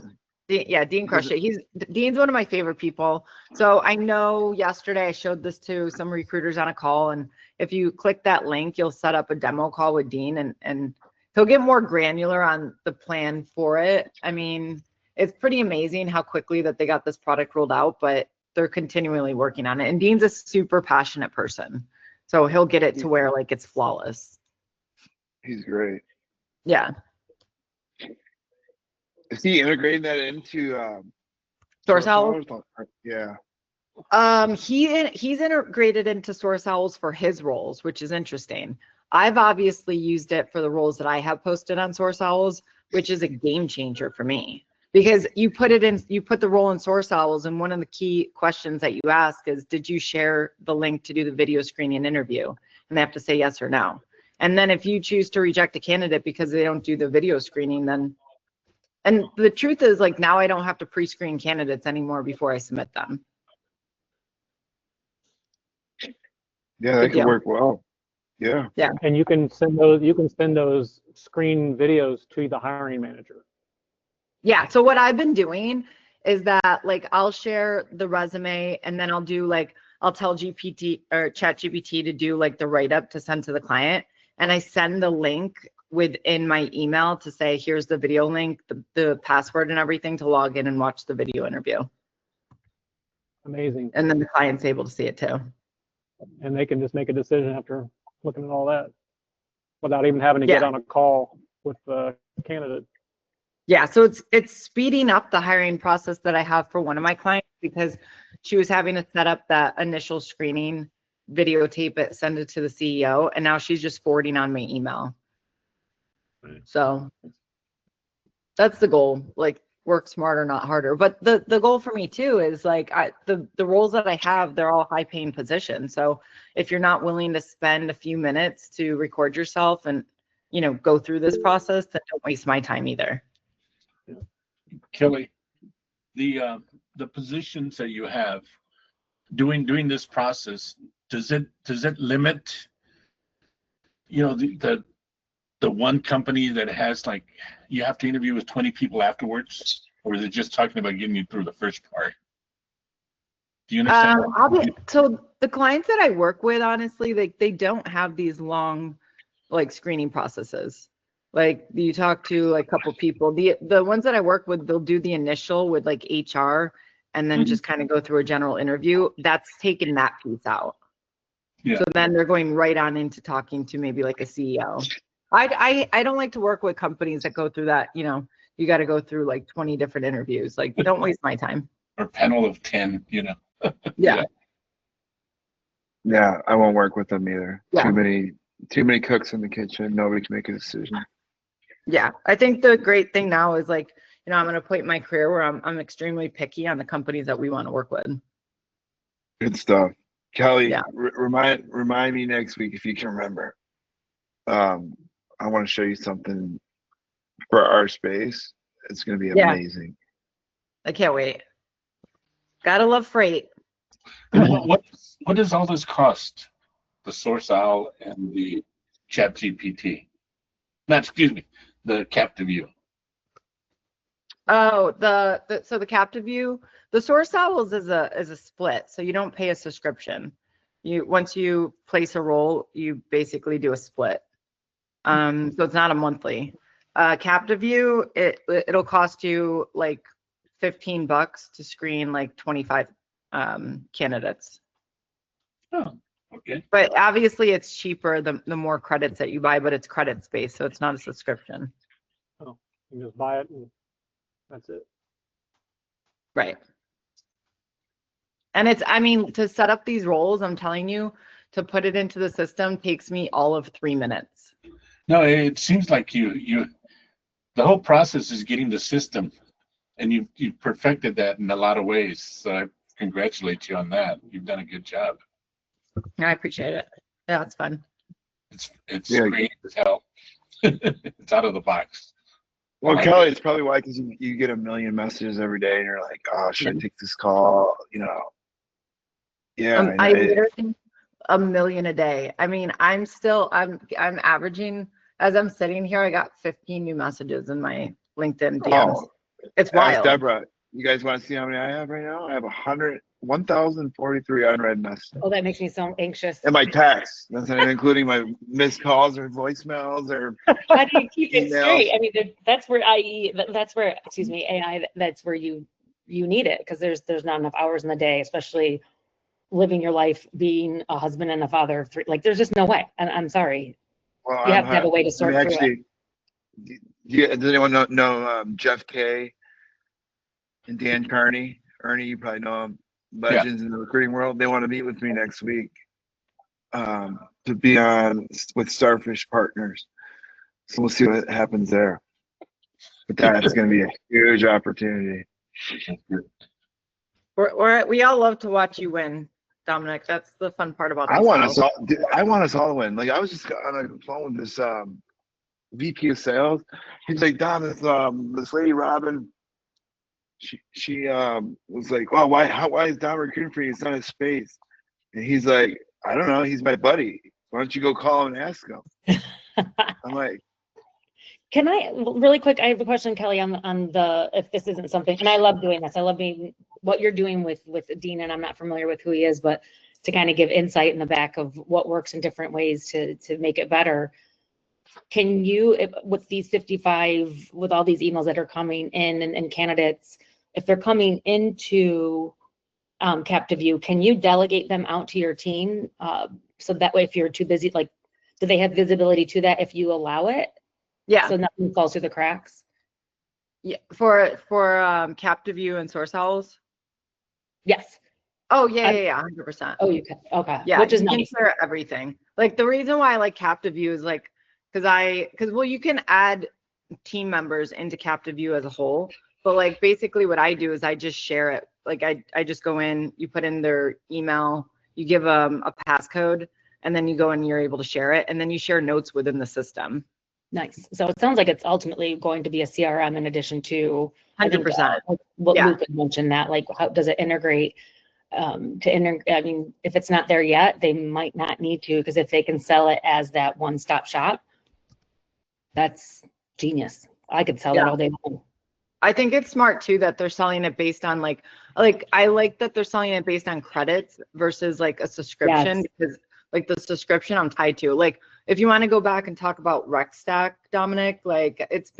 Yeah, Dean crushed it. Dean's one of my favorite people. So I know yesterday I showed this to some recruiters on a call, and if you click that link, you'll set up a demo call with Dean, and he'll get more granular on the plan for it. I mean, it's pretty amazing how quickly that they got this product rolled out, but they're continually working on it. And Dean's a super passionate person, so he'll get it to where like it's flawless. He's great. Yeah. Is he integrating that into Source Owl? Yeah. He's integrated into Source Owls for his roles, which is interesting. I've obviously used it for the roles that I have posted on Source Owls, which is a game changer for me because you put the role in Source Owls, and one of the key questions that you ask is, did you share the link to do the video screening interview? And they have to say yes or no. And then if you choose to reject a candidate because they don't do the video screening, then, and the truth is like now I don't have to pre-screen candidates anymore before I submit them. Yeah, that could work well. Yeah. Yeah. And you can send those screen videos to the hiring manager. Yeah. So what I've been doing is that like I'll share the resume, and then I'll tell GPT or ChatGPT to do like the write-up to send to the client, and I send the link within my email to say, here's the video link, the password and everything to log in and watch the video interview. Amazing. And then the client's able to see it too. And they can just make a decision after looking at all that without even having to get on a call with the candidate. Yeah, so it's speeding up the hiring process that I have for one of my clients because she was having to set up that initial screening, videotape it, send it to the CEO, and now she's just forwarding on my email. So that's the goal, like work smarter, not harder. But the goal for me too is like the roles that I have, they're all high paying positions. So if you're not willing to spend a few minutes to record yourself and, you know, go through this process, then don't waste my time either. Kelly, the positions that you have doing this process, does it limit, you know, the one company that has like you have to interview with 20 people afterwards, or is it just talking about getting you through the first part? Do you understand? So the clients that I work with, honestly, like they don't have these long like screening processes. Like you talk to like a couple people, the ones that I work with, they'll do the initial with like HR and then just kind of go through a general interview. That's taken that piece out. Yeah. So then they're going right on into talking to maybe like a CEO. I don't like to work with companies that go through that, you know, you got to go through like 20 different interviews. Like don't waste my time. Or panel of 10, you know. Yeah. Yeah, I won't work with them either. Yeah. Too many cooks in the kitchen. Nobody can make a decision. Yeah, I think the great thing now is like, you know, I'm at a point in my career where I'm extremely picky on the companies that we want to work with. Good stuff. Kelly, remind me next week if you can remember. I want to show you something for our space. It's going to be amazing. I can't wait. Gotta love freight. What does all this cost? The Source Owl and the ChatGPT. No, excuse me, the CaptivU. Oh, so the CaptivU, the Source Owls is a split, so you don't pay a subscription. Once you place a role, you basically do a split. So it's not a monthly. CaptivU, it'll cost you like $15 to screen like 25 candidates. Oh, okay. But obviously it's cheaper the more credits that you buy, but it's credits based, so it's not a subscription. Oh, you just buy it and that's it. Right. And it's, I mean, to set up these roles, I'm telling you, to put it into the system takes me all of 3 minutes. No, it seems like the whole process is getting the system, and you've perfected that in a lot of ways. So I congratulate you on that. You've done a good job. I appreciate it. Yeah, it's fun. It's Yeah. creative as hell. It's out of the box. Well, like Kelly, it. it's probably why, because you get a million messages every day, and you're like, oh, should I take this call? You know. Yeah, I I know. literally a million a day. I mean, I'm averaging, as I'm sitting here, I got 15 new messages in my LinkedIn DMs. Oh, It's ask wild. Deborah. You guys want to see how many I have right now? I have 1,043 unread messages. Oh, that makes me so anxious. And my texts, that's not even including my missed calls or voicemails or How do you keep it emails. straight? I mean, that's where that's where, excuse me, AI, that's where you need it, because there's not enough hours in the day, especially living your life, being a husband and a father of 3. Like, there's just no way. And I'm sorry. Well, You have to have a way to sort through it. actually, does anyone know Jeff Kay and Dan Carney? Ernie, you probably know him. Legends in the recruiting world. They want to meet with me next week to be on with Starfish Partners. So we'll see what happens there. But that's going to be a huge opportunity. We all love to watch you win, Dominic. That's the fun part about this. I want us all to win. Like, I was just on a phone with this VP of sales. He's like, Dom, this lady Robin, she was like, oh, why is Dom recruiting for you? It's not his space. And he's like, I don't know, he's my buddy. Why don't you go call him and ask him? I'm like, Can I, really quick, I have a question, Kelly, on the, if this isn't something, and I love doing this. I love being, what you're doing with Dean, and I'm not familiar with who he is, but to kind of give insight in the back of what works in different ways to make it better. Can you, with these 55, with all these emails that are coming in and candidates, if they're coming into CaptivU, can you delegate them out to your team? So that way, if you're too busy, like, do they have visibility to that if you allow it? Yeah. So nothing falls through the cracks? Yeah. For CaptivU and Source Owls. Yes. Oh yeah, 100%. Oh, you can. Okay. Yeah, Which is you can nice. share everything. Like, the reason why I like CaptivU is like, because well, you can add team members into CaptivU as a whole, but like basically what I do is I just share it. Like, I just go in, you put in their email, you give them a passcode, and then you go and you're able to share it, and then you share notes within the system. Nice. So it sounds like it's ultimately going to be a CRM in addition to 100%. What Yeah. Luke had mentioned, that like, how does it integrate I mean, if it's not there yet, they might not need to, because if they can sell it as that one-stop shop, that's genius. I could sell that all day long. I think it's smart too that they're selling it based on like I like that they're selling it based on credits versus like a subscription, because like the subscription I'm tied to. Like, if you want to go back and talk about RecStack, Dominic, like it's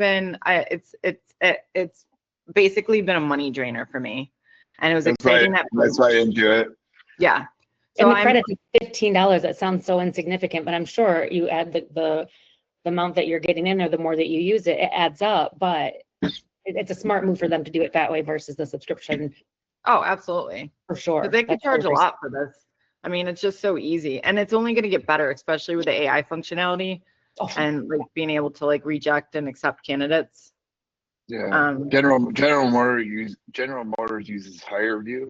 basically been a money drainer for me, and it was exciting. That's why I enjoy it. Yeah. So And the credit is $15. That sounds so insignificant, but I'm sure you add the amount that you're getting in, or the more that you use it, it adds up. But it's a smart move for them to do it that way versus the subscription. Oh, absolutely. For sure. But they could charge a lot for this. I mean, it's just so easy, and it's only going to get better, especially with the AI functionality and like being able to like reject and accept candidates. Yeah. General Motors uses HireVue.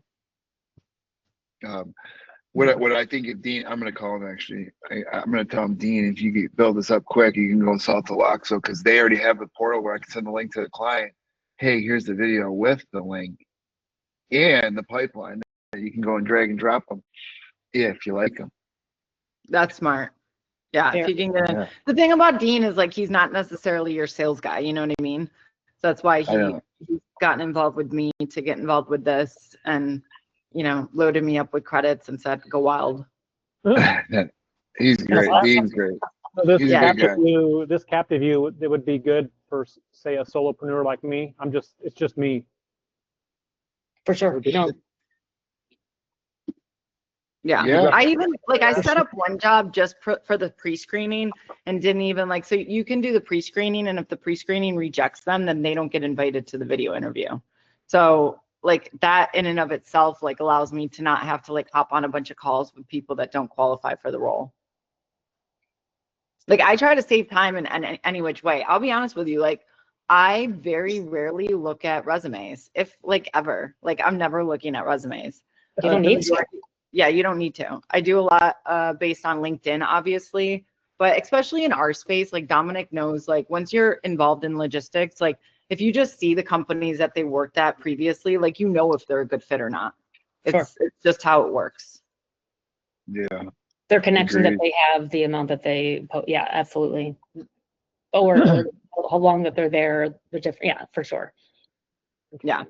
What I think of Dean, I'm gonna call him actually. I'm gonna tell him, Dean, if you could build this up quick, you can go sell to Loxo, because they already have the portal where I can send the link to the client. Hey, here's the video with the link and the pipeline. You can go and drag and drop them if you like them. That's smart. Yeah, if you can get in. The thing about Dean is like he's not necessarily your sales guy, you know what I mean? So that's why he's gotten involved with me to get involved with this, and you know, loaded me up with credits and said, go wild. He's great. Dean's great. So this He's a good guy. CaptivU, it would be good for, say, a solopreneur like me. It's just me. For sure. No. Yeah. Yeah. I even like I set up one job just for the pre-screening and didn't even like, so you can do the pre-screening, and if the pre-screening rejects them, then they don't get invited to the video interview. So like that in and of itself like allows me to not have to like hop on a bunch of calls with people that don't qualify for the role. Like I try to save time in any which way. I'll be honest with you, like I very rarely look at resumes, if like ever. Like I'm never looking at resumes. You don't need to. Yeah, you don't need to. I do a lot based on LinkedIn, obviously, but especially in our space, like Domenic knows, like once you're involved in logistics, like if you just see the companies that they worked at previously, like you know if they're a good fit or not. It's just how it works. Yeah. Their connection that Agreed. they have, the amount that they, yeah, absolutely. Or how long that they're there, the different, yeah, for sure. Yeah.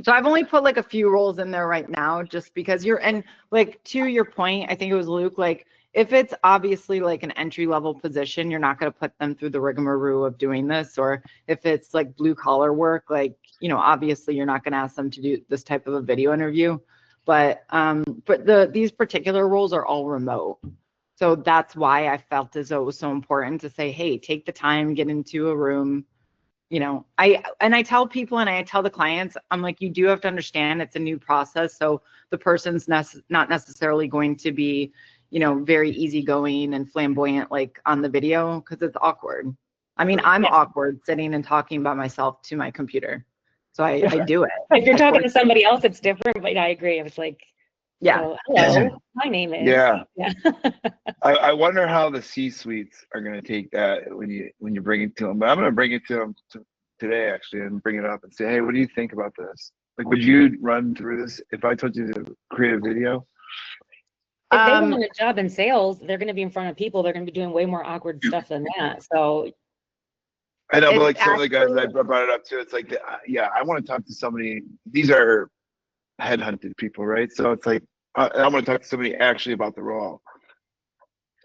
So I've only put like a few roles in there right now, just because and like to your point, I think it was Luke, like if it's obviously like an entry level position, you're not going to put them through the rigmarole of doing this. Or if it's like blue collar work, like, you know, obviously you're not going to ask them to do this type of a video interview. But these particular roles are all remote. So that's why I felt as though it was so important to say, hey, take the time, get into a room. You know, I tell people and I tell the clients, I'm like, you do have to understand it's a new process. So the person's not necessarily going to be, you know, very easygoing and flamboyant like on the video, because it's awkward. I mean, I'm awkward sitting and talking by myself to my computer. So I do it. If you're talking to somebody else, it's different, but I agree. It's like, Yeah. so, hello, my name is. Yeah. Yeah. I wonder how the C-suites are going to take that when you bring it to them. But I'm going to bring it to them today actually, and bring it up and say, hey, what do you think about this? Like, would you run through this if I told you to create a video? If they want a job in sales, they're going to be in front of people. They're going to be doing way more awkward stuff than that. So I know, but like some of the guys I brought it up to, it's like, yeah, I want to talk to somebody. These are headhunted people, right? So it's like, I want to talk to somebody actually about the role.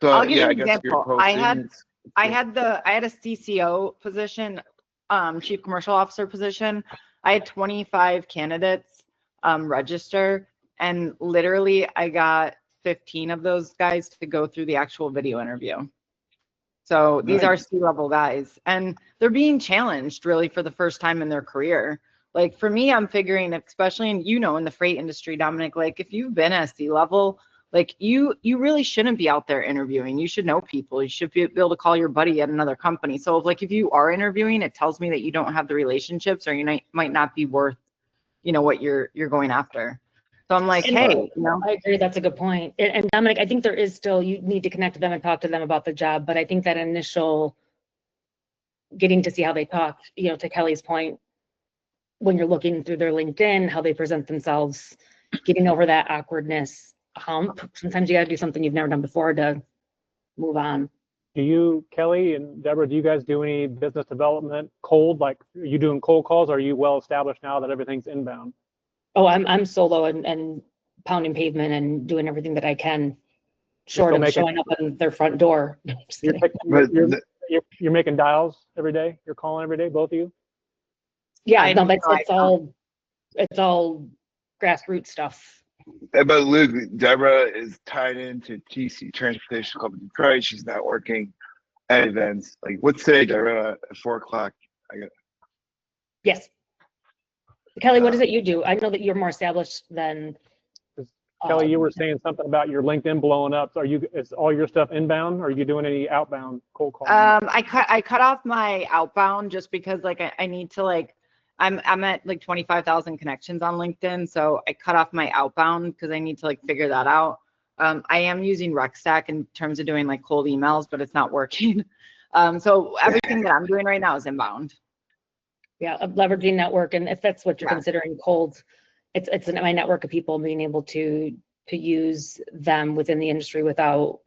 So I'll give you yeah, an I guess you're example. posting. I had a CCO position, chief commercial officer position. I had 25 candidates register, and literally I got 15 of those guys to go through the actual video interview. So these are C-level guys, and they're being challenged really for the first time in their career. Like for me, I'm figuring, especially in, you know, in the freight industry, Domenic, like if you've been at C-level, like you really shouldn't be out there interviewing. You should know people. You should be able to call your buddy at another company. So like if you are interviewing, it tells me that you don't have the relationships, or you might not be worth, you know, what you're going after. So I'm like, hey, you know. I agree. That's a good point. And Domenic, I think there is still, you need to connect to them and talk to them about the job. But I think that initial getting to see how they talk, you know, to Kelly's point, when you're looking through their LinkedIn, how they present themselves, getting over that awkwardness hump. Sometimes you got to do something you've never done before to move on. Do you, Kelly and Deborah, do you guys do any business development cold? Like, are you doing cold calls? Or are you well established now that everything's inbound? Oh, I'm solo and pounding pavement and doing everything that I can, short of showing up on their front door. You're making dials every day? You're calling every day, both of you? Yeah, no, but it's all grassroots stuff. But Luke, Deborah is tied into TC, Transportation Club of Detroit. She's not working at events. Like, what's today, Deborah, at 4 o'clock? Yes. Kelly, what is it you do? I know that you're more established than. Kelly, you were saying something about your LinkedIn blowing up. So is all your stuff inbound, or are you doing any outbound cold calling? I cut off my outbound just because like I need to like, I'm at like 25,000 connections on LinkedIn. So I cut off my outbound because I need to like figure that out. I am using RecStack in terms of doing like cold emails, but it's not working. So everything that I'm doing right now is inbound. Yeah, a leveraging network, and if that's what you're considering cold, it's my network of people being able to use them within the industry without,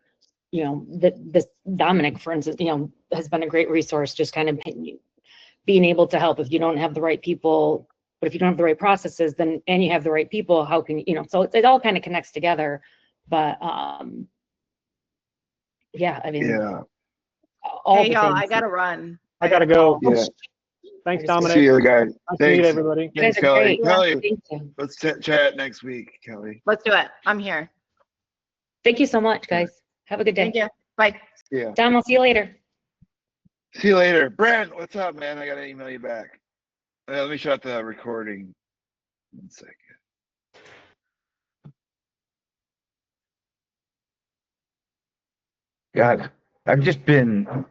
you know, this Domenic, for instance, you know, has been a great resource, just kind of being able to help if you don't have the right people, but if you don't have the right processes, then, and you have the right people, how can you know, so it all kind of connects together. But yeah, I mean, all hey, the y'all, things. I gotta run. I gotta go. Yeah. Thanks, Domenic. See you guys. Nice to meet Thanks. everybody. Thanks, Kelly. Yeah, Kelly, thank you. let's chat next week, Kelly. Let's do it. I'm here. Thank you so much, guys. Have a good day. Thank you. Bye. Yeah. Dom, I'll see you later. See you later. Brent, what's up, man? I gotta email you back. Let me shut the recording. 1 second. God, I've just been